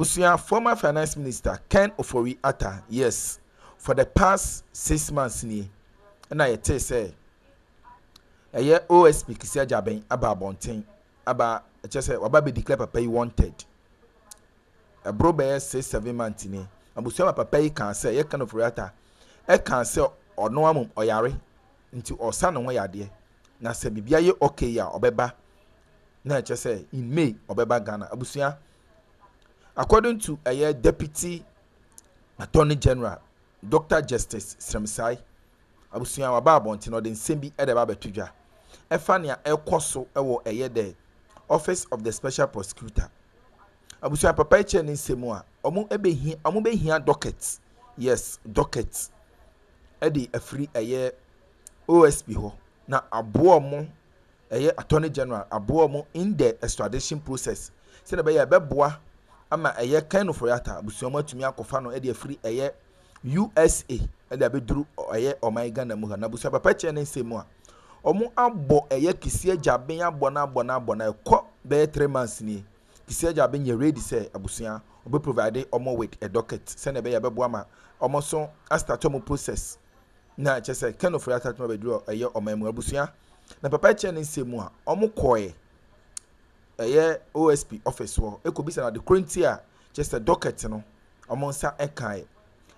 Abusia, former finance minister Ken Ofori Atta, yes, for the past 6 months ni, and I tell say, a year OSP Kisia Jaben aba bonten, aba just say wababe declare papa wanted. A bro bear 6-7 months ni. Abusia papa can say ye Ken Ofori Atta, can say or no amum or yare into or son on yade. Na se bibia ye okay ya obeba. Na just say in May obeba Ghana. Abusia. According to a Deputy Attorney General, Dr. Justice Sremsai, Abusuya Wababonti no den sembi edeba betuja. Efania ekoso ewo the Office of the Special Prosecutor. Abusuya papa eche ni nsemu a omo be hia docket. Yes, docket. Edi free OSP ho. Na abo mo Attorney General abo mo in the extradition process. Se na be beboa ama Ken Ofori Atta abusuoma atumi akofa no e free USA e de abeduru oman Ghana mu na abusuoma papa che ne nsemu a omo abo kisi ajaben abo na ekọ be 3 months ni kisi ajaben ye ready say abusuoma obe provide omo with a docket say na be bebo ama omo so start omo process na che say Ken Ofori Atta no beduru oman mu abusuoma na papa che ne nsemu a omo koye OSP office wo ekobisa na the currency a just a docket no omonsa enkai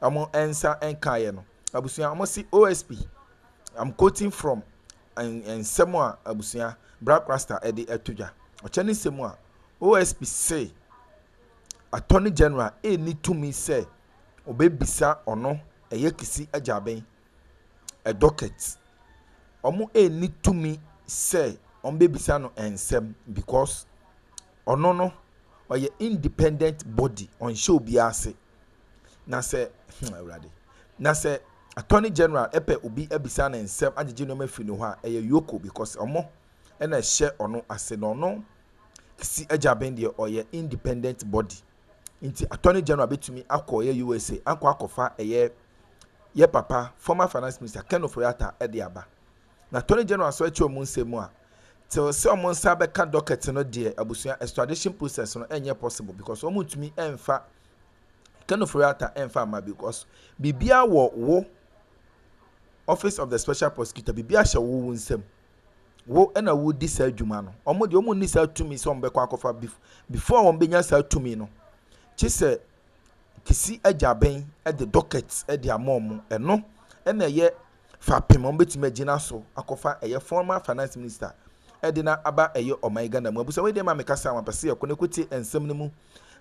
omon ensa enkai no abusuya omosi OSP. I'm quoting from and semua abusuya Black Rasta edi etuja ochani semua OSP say Attorney General need to me say obebisa ono kisi ajaben a docket omo need to me say ombebisa no ensem because no or your independent body on show biase na say na say Attorney General epe obi ebisa na ensem agege no mafi no ha yoko because omo na share ono ase no si ajaben de or your independent body inti Attorney General betumi akọ USA akofa ye papa former finance minister Ken Ofori Atta de aba na Attorney General so echi omu nsemu a till some months ka docket no de abusuya extradition process no enye possible because omo tumi enfa Ken Ofori Atta enfa ma because bibia wo Office of the Special Prosecutor bibia hye wo nsem wo na wo di sa adwuma no omo de omo ni sa tumi so mbekọ akofa before won benya sa tumi no chise kisi ajaben the docket the amom eno na ye fa pemon betumi agina so akofa former finance minister edina aba oman Ghana mu abusa we de ma mekasa amapese yakone kweti ensem ne mu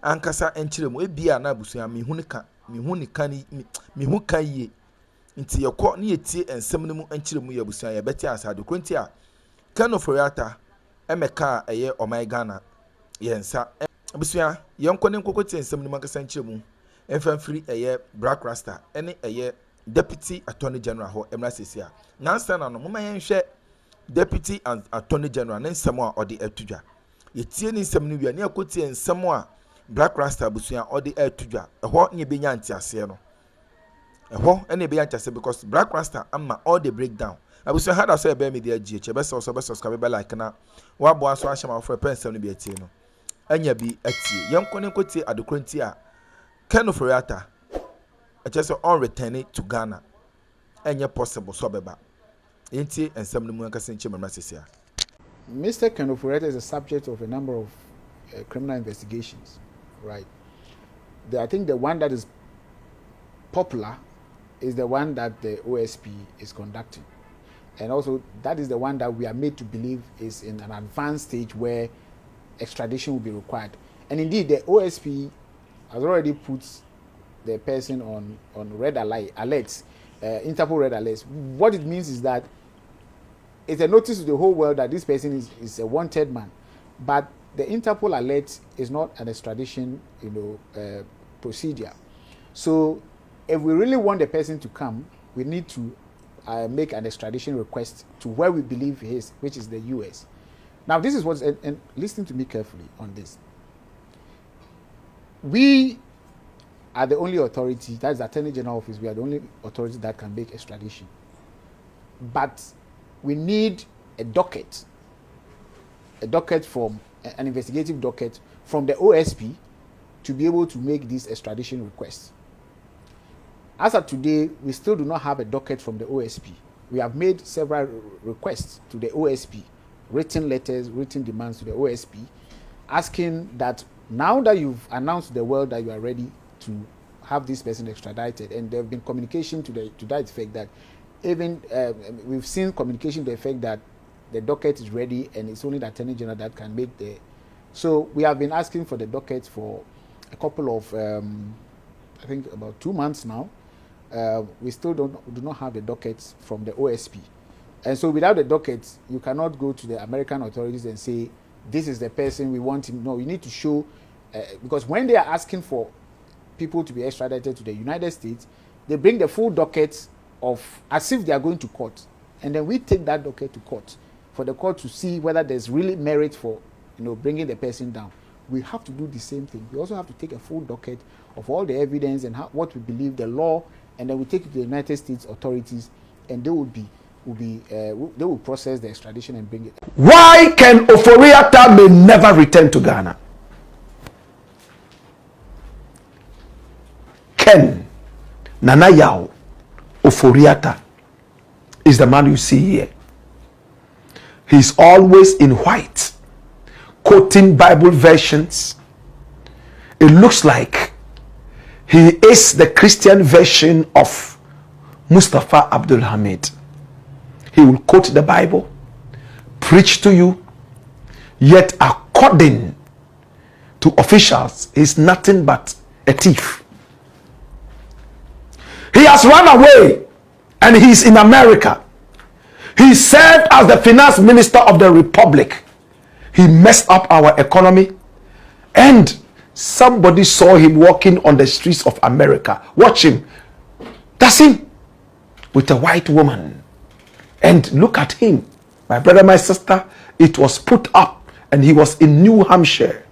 ankasa enkyire mu ebia na abusa mihu kan ye nti yakọ ne yetie ensem ne mu enkyire mu ye abusa ye beti asade kronti a Ken Ofori Atta emeka oman Ghana yensa abusa yenkone nkokoti ensem ne mu ankasa enkyire mu enfamfiri Black Rasta ene Deputy Attorney General ho emra sesia na nsana no moma yenhwe Deputy and Attorney General ne nsemo a ode atudwa yetie ni nsem no wi na yakoti nsemo a Black Rasta abusuya ode atudwa eho nye benya ntiase no eho ene benya ntiase because Black Rasta ama all the breakdown abusuya hada so ebe media gh be so subscribe be like na wa bo aso ahema for pensem no bi atie no anya bi atie yenkone nkoti adokronti a Ken Ofori Atta just on returning to Ghana any possible so beba enti ensem no mu ankasa nche mamra sesia. Mr. Ken Ofori Atta is a subject of a number of criminal investigations, right? I think the one that is popular is the one that the OSP is conducting, and also that is the one that we are made to believe is in an advanced stage where extradition will be required. And indeed the OSP has already put the person on red alerts, Interpol red alerts. What it means is that it's a notice to the whole world that this person is a wanted man, but the Interpol alert is not an extradition, procedure. So, if we really want the person to come, we need to make an extradition request to where we believe he is, which is the US. Now, this is what, and listen to me carefully on this. We are the only authority, that's the Attorney General Office, we are the only authority that can make extradition. But we need a docket from, an investigative docket from the OSP to be able to make these extradition requests. As of today, we still do not have a docket from the OSP. We have made several requests to the OSP, written letters, written demands to the OSP, asking that now that you've announced to the world that you are ready to have this person extradited, and there have been communication to that effect that even we've seen communication to the effect that the docket is ready and it's only the Attorney General that can make the. So we have been asking for the docket for a couple of, I think about 2 months now. We still do not have the dockets from the OSP. And so without the dockets, you cannot go to the American authorities and say, this is the person we want him. No, you need to show, because when they are asking for people to be extradited to the United States, they bring the full docket of, as if they are going to court. And then we take that docket to court for the court to see whether there's really merit for, bringing the person down. We have to do the same thing. We also have to take a full docket of all the evidence and what we believe the law, and then we take it to the United States authorities, and they will process the extradition and bring it. Why Ken Ofori Atta may never return to Ghana? Ken Nana Ofori Atta is the man you see here. He's always in white, quoting Bible versions. It looks like he is the Christian version of Mustafa Abdul Hamid. He will quote the Bible, preach to you, yet according to officials, he's nothing but a thief. He has run away and he's in America. He served as the finance minister of the republic. He messed up our economy, and somebody saw him walking on the streets of America. Watch him. That's him with a white woman. And look at him. My brother, my sister, it was put up and he was in New Hampshire.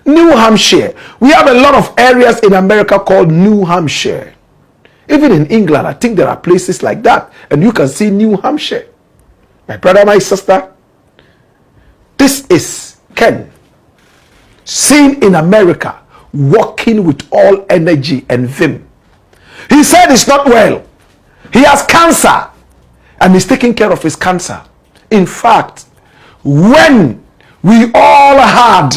New Hampshire. We have a lot of areas in America called New Hampshire. Even in England, I think there are places like that. And you can see New Hampshire. My brother, my sister, this is Ken, seen in America, walking with all energy and vim. He said he's not well. He has cancer. And he's taking care of his cancer. In fact, when we all had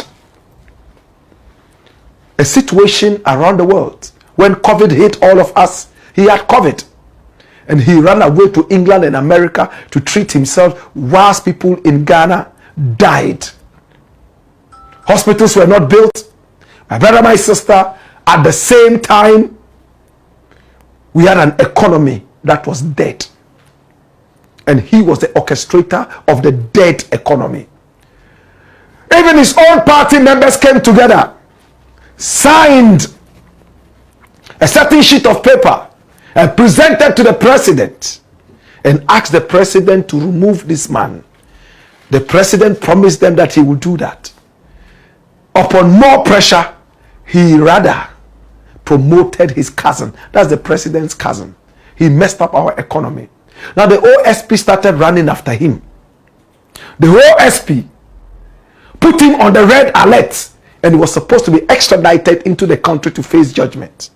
a situation around the world, when COVID hit all of us, he had COVID. And he ran away to England and America to treat himself, whilst people in Ghana died. Hospitals were not built. My brother, my sister, at the same time, we had an economy that was dead. And he was the orchestrator of the dead economy. Even his own party members came together, signed a certain sheet of paper, and presented to the president, and asked the president to remove this man. The president promised them that he would do that. Upon more pressure, he rather promoted his cousin. That's the president's cousin. He messed up our economy. Now the OSP started running after him. The OSP put him on the red alert, and he was supposed to be extradited into the country to face judgment.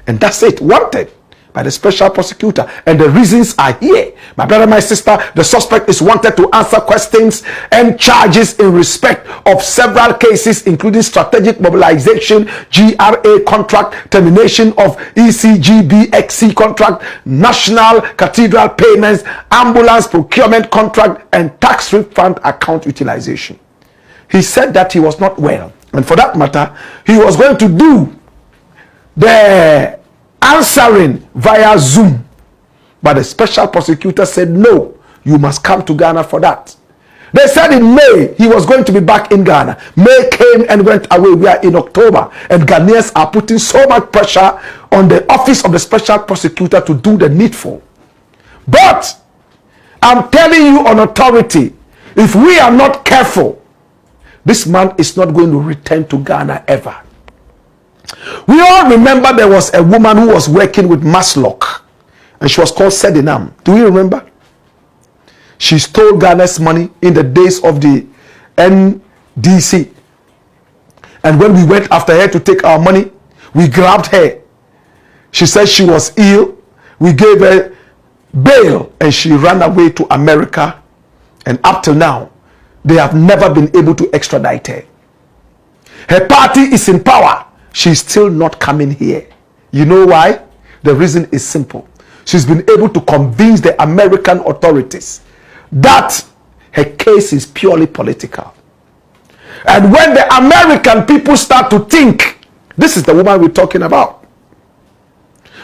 And that's it, wanted by the special prosecutor. And the reasons are here. My brother, my sister, the suspect is wanted to answer questions and charges in respect of several cases, including strategic mobilization, GRA contract, termination of ECGBXC contract, national cathedral payments, ambulance procurement contract, and tax refund account utilization. He said that he was not well. And for that matter, he was going to do the answering via Zoom, but the special prosecutor said no, you must come to Ghana for that. They said in May he was going to be back in Ghana. May came and went away. We are in October, and Ghanaians are putting so much pressure on the office of the special prosecutor to do the needful. But I'm telling you on authority, if we are not careful, this man is not going to return to Ghana ever. We all remember there was a woman who was working with Maslock, and she was called Sedinam. Do you remember? She stole Ghana's money in the days of the NDC. And when we went after her to take our money, we grabbed her. She said she was ill. We gave her bail and she ran away to America. And up till now, they have never been able to extradite her. Her party is in power. She's still not coming here. You know why? The reason is simple. She's been able to convince the American authorities that her case is purely political. And when the American people start to think, this is the woman we're talking about.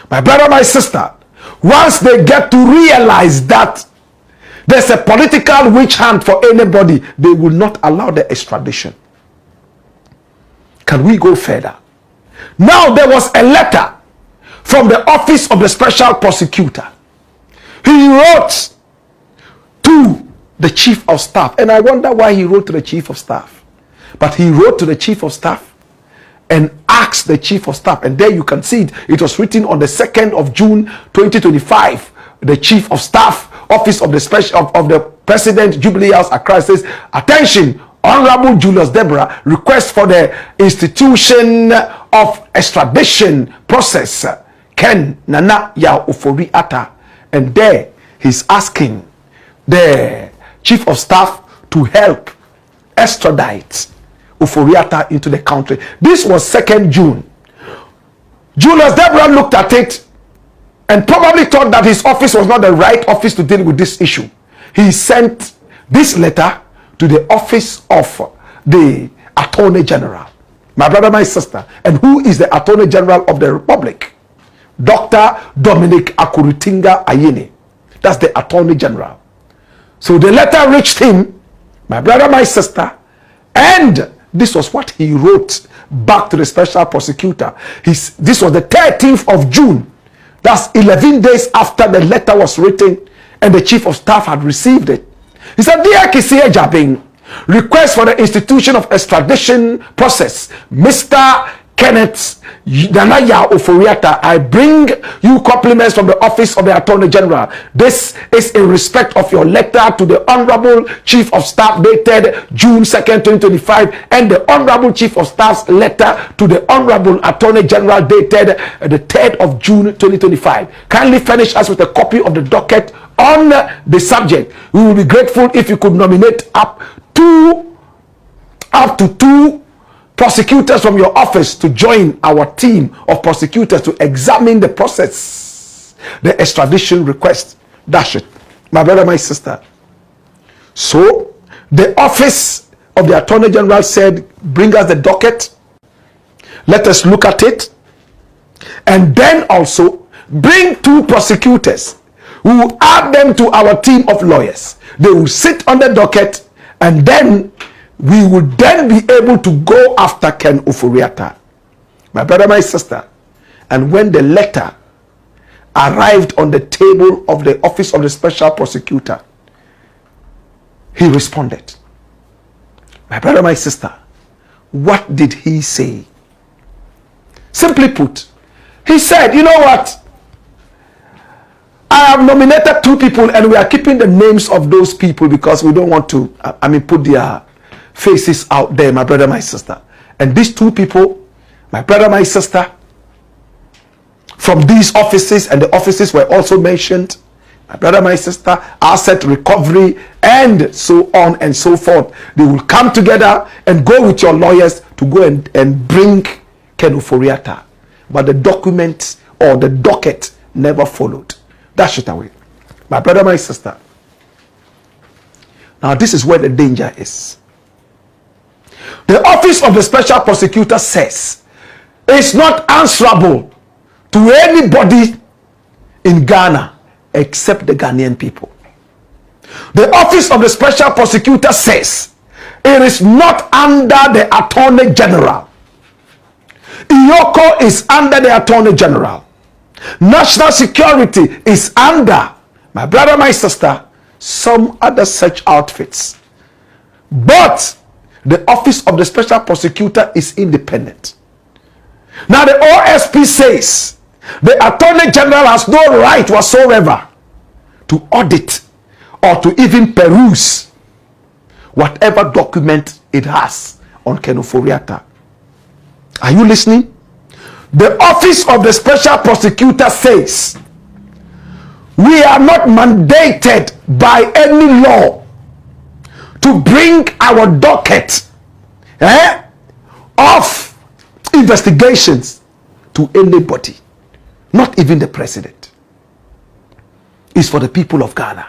My brother, my sister, once they get to realize that there's a political witch hunt for anybody, they will not allow the extradition. Can we go further? Now there was a letter from the office of the special prosecutor. He wrote to the chief of staff, and I wonder why he wrote to the chief of staff. But he wrote to the chief of staff and asked the chief of staff, and there you can see it. It was written on the 2nd of June 2025. The chief of staff, office of the special of the president, Jubilee House, Accra, says, "Attention, Honorable Julius Deborah, request for the institution of extradition process. Ken Ofori Atta." And there he's asking the chief of staff to help extradite Ofori Atta into the country. This was 2nd June. Julius Deborah looked at it and probably thought that his office was not the right office to deal with this issue. He sent this letter to the office of the Attorney General. My brother, my sister. And who is the Attorney General of the Republic? Dr. Dominic Akuritinga Ayini. That's the Attorney General. So the letter reached him, my brother, my sister, and this was what he wrote back to the special prosecutor. This was the 13th of June. That's 11 days after the letter was written and the chief of staff had received it. He said, "Dear Kisiye Jabing, request for the institution of extradition process. Mr. Kenneth Ofori Atta, I bring you compliments from the office of the Attorney General. This is in respect of your letter to the Honorable Chief of Staff dated June 2nd, 2025, and the Honorable Chief of Staff's letter to the Honorable Attorney General dated the 3rd of June 2025. Kindly furnish us with a copy of the docket on the subject. We will be grateful if you could nominate up to 2 prosecutors from your office to join our team of prosecutors to examine the process, the extradition request." That's it, my brother, my sister. So the office of the Attorney General said, "Bring us the docket, let us look at it, and then also bring 2 prosecutors. We will add them to our team of lawyers. They will sit on the docket, and then we would then be able to go after Ken Ofori Atta." My brother, my sister. And when the letter arrived on the table of the office of the special prosecutor, he responded. My brother, my sister, what did he say? Simply put, he said, "You know what? I have nominated 2 people and we are keeping the names of those people because we don't want to, put their faces out there, my brother, my sister. And these 2 people, my brother, my sister, from these offices, and the offices were also mentioned, my brother, my sister, asset recovery, and so on and so forth. They will come together and go with your lawyers to go and bring Ken Ofori Atta. But the document or the docket never followed. Dash it away. My brother, my sister. Now this is where the danger is. The office of the special prosecutor says it's not answerable to anybody in Ghana except the Ghanaian people. The office of the special prosecutor says it is not under the Attorney General. Iyoko is under the Attorney General. National security is under, my brother, my sister, some other such outfits. But the office of the special prosecutor is independent. Now the OSP says the Attorney General has no right whatsoever to audit or to even peruse whatever document it has on Ken Ofori Atta. Are you listening? The office of the special prosecutor says we are not mandated by any law to bring our docket of investigations to anybody, not even the president. It's for the people of Ghana.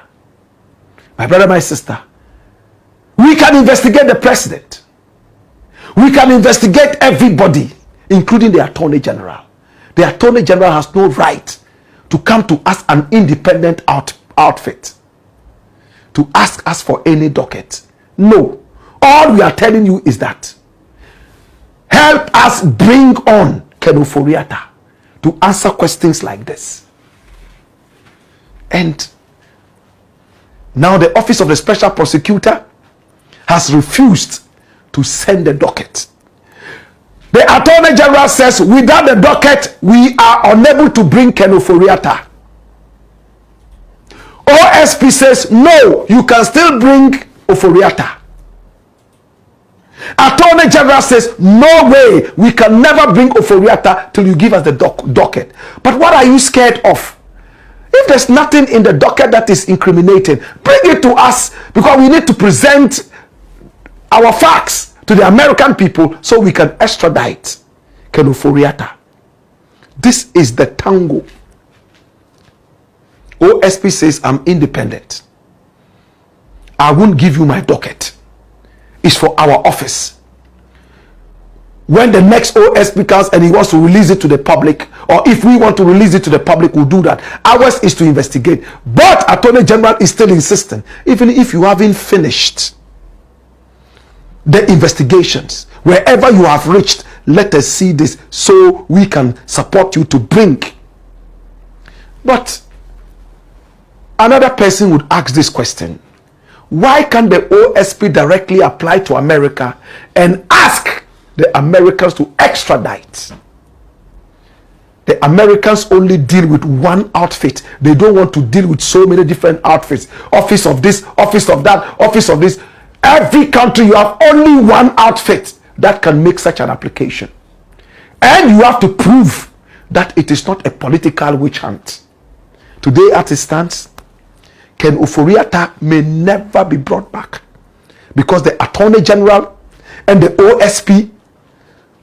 My brother, my sister, we can investigate the president. We can investigate everybody, including the Attorney General. The Attorney General has no right to come to us, an independent outfit, to ask us for any docket. No. All we are telling you is that help us bring on Ken Ofori Atta to answer questions like this. And now the office of the special prosecutor has refused to send the docket. The Attorney General says without the docket we are unable to bring Ken Ofori Atta. OSP says no, you can still bring Ofori Atta. Attorney General says no way, we can never bring Ofori Atta till you give us the docket. But what are you scared of? If there's nothing in the docket that is incriminating, bring it to us, because we need to present our facts to the American people so we can extradite Ken Ofori Atta. This is the tango. OSP says I'm independent. I won't give you my docket. It's for our office. When the next OSP comes and he wants to release it to the public, or if we want to release it to the public, we'll do that. Ours is to investigate. But Attorney General is still insisting, even if you haven't finished the investigations, wherever you have reached, let us see this so we can support you to bring. But another person would ask this question: why can't the OSP directly apply to America and ask the Americans to extradite? The Americans only deal with one outfit. They don't want to deal with so many different outfits. Office of this, office of that, office of this. Every country, you have only one outfit that can make such an application. And you have to prove that it is not a political witch hunt. Today, as it stands, Ken Ofori Atta may never be brought back, because the Attorney General and the OSP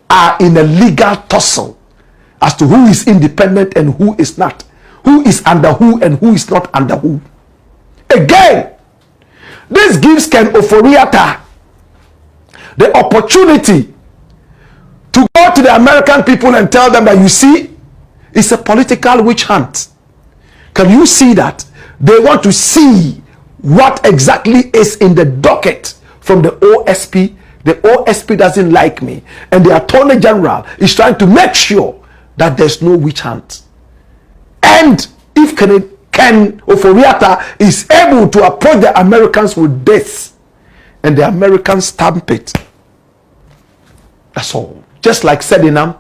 are in a legal tussle as to who is independent and who is not, who is under who and who is not under who. Again, this gives Ken Ofori Atta the opportunity to go to the American people and tell them that, you see, it's a political witch hunt. Can you see that? They want to see what exactly is in the docket from the OSP. The OSP doesn't like me, and the Attorney General is trying to make sure that there's no witch hunt. And if Ken Ofori Atta is able to approach the Americans with this, and the Americans stamp it, that's all. Just like Sedinam,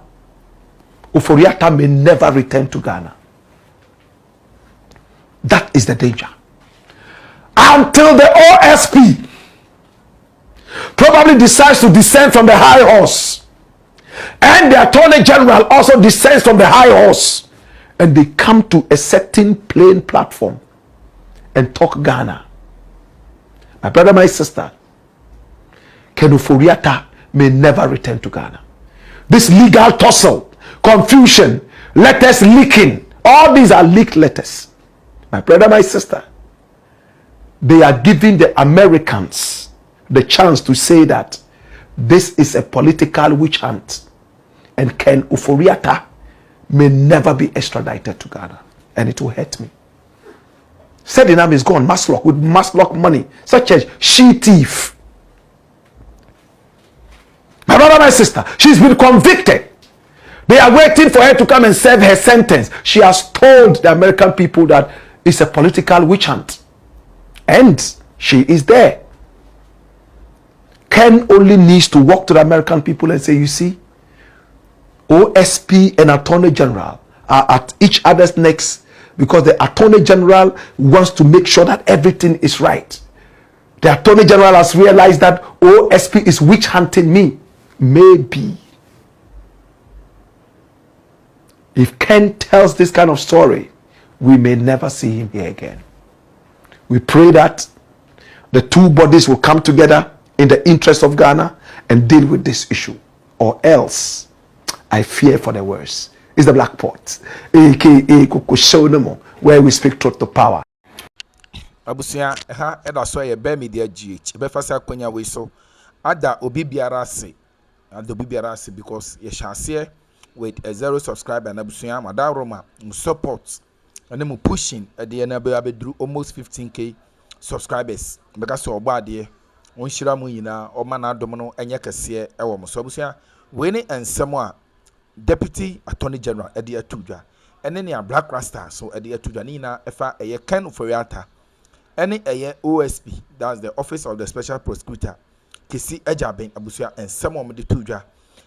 Ofori Atta may never return to Ghana. That is the danger. Until the OSP probably decides to descend from the high horse, and the Attorney General also descends from the high horse, and they come to a certain plain platform and talk Ghana. My brother, my sister, Ken Ofori Atta may never return to Ghana. This legal tussle, confusion, letters leaking, all these are leaked letters. My brother, my sister, they are giving the Americans the chance to say that this is a political witch hunt, and Ken Ofori Atta may never be extradited to Ghana, and it will hurt me. Sedinam is gone, Maslock, with Maslock money, such as she thief. My brother, my sister, she's been convicted. They are waiting for her to come and serve her sentence. She has told the American people that it's a political witch hunt, and she is there. Ken only needs to walk to the American people and say, you see, OSP and Attorney General are at each other's necks, because the Attorney General wants to make sure that everything is right. The Attorney General has realized that OSP is witch hunting me. Maybe If Ken tells this kind of story, we may never see him here again. We pray that the two bodies will come together in the interest of Ghana and deal with this issue, or else I fear for the worst. It's the Black Pot, aka Kukushonomo, where we speak truth to power. Abusia ha eda so ye be media GH be fasa kwanya we so ada obi biara ase, ada obi biara ase, because ye share with a 0 subscriber na abusia mada Roma support and mu pushing at the end be almost 15k subscribers because so oba de on shira mu nyina o ma na adom no enye kase e wo mo so abusia we ni ensem a Deputy Attorney General Edi Atudwa ene ne Black Rasta so Edi Atudwa ni na efa eye Ken Ofori Atta ene eye OSP, that's the Office of the Special Prosecutor kisi ejaben abusia ensem o de tudwa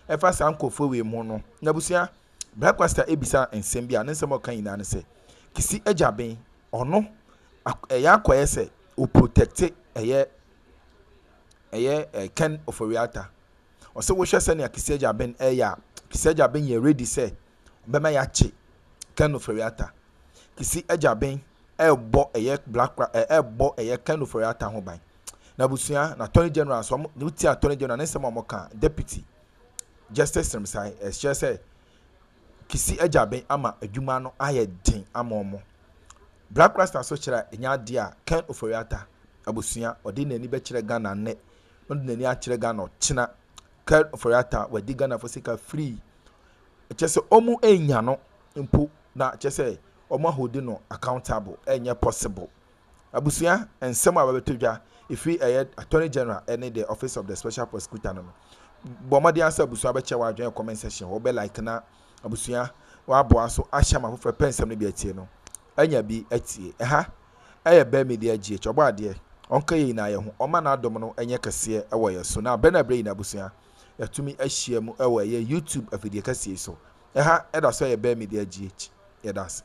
efa sankofo we mu no na abusia Black Rasta ebisa ensem bia ne ensem o kan ina ne se kisi ejaben ono eye akoye se o protect eye Ken Ofori Atta o se wo hwe se ne kisi ejaben eya kisi ejaben ye ready say bema ya chi Ken Ofori Atta kisi ejaben ebo eye Black ebo eye Ken Ofori Atta ho ban na busia na Attorney General so uti Attorney General na nsema mo kan Deputy Justice Remsai say kisi ejaben ama adwuma no aye den ama omo Black Rasta so kira enya de a Ken Ofori Atta abusia odi na ni be kire Ghana ne odi na ni a kire Ghana china Ken Ofori Atta wadi Ghana for sika free chese omu enya no mpo na chese omu hold no accountable enye possible abusia ensem ababetodwa ifi Attorney General any the Office of the Special Prosecutor no bomadi answer abusia be chewa adwen comment section wo be like na abusia wa abo aso ahya ma fofo pensem no bi atie no anya bi atie eye be media GH obo ade onka yi na ye ho oma na adom no enye kase ewo ye so na bena bre na abusia yatumi ahia mu ewo ye YouTube afidie kase so eda so ye be media GH ye das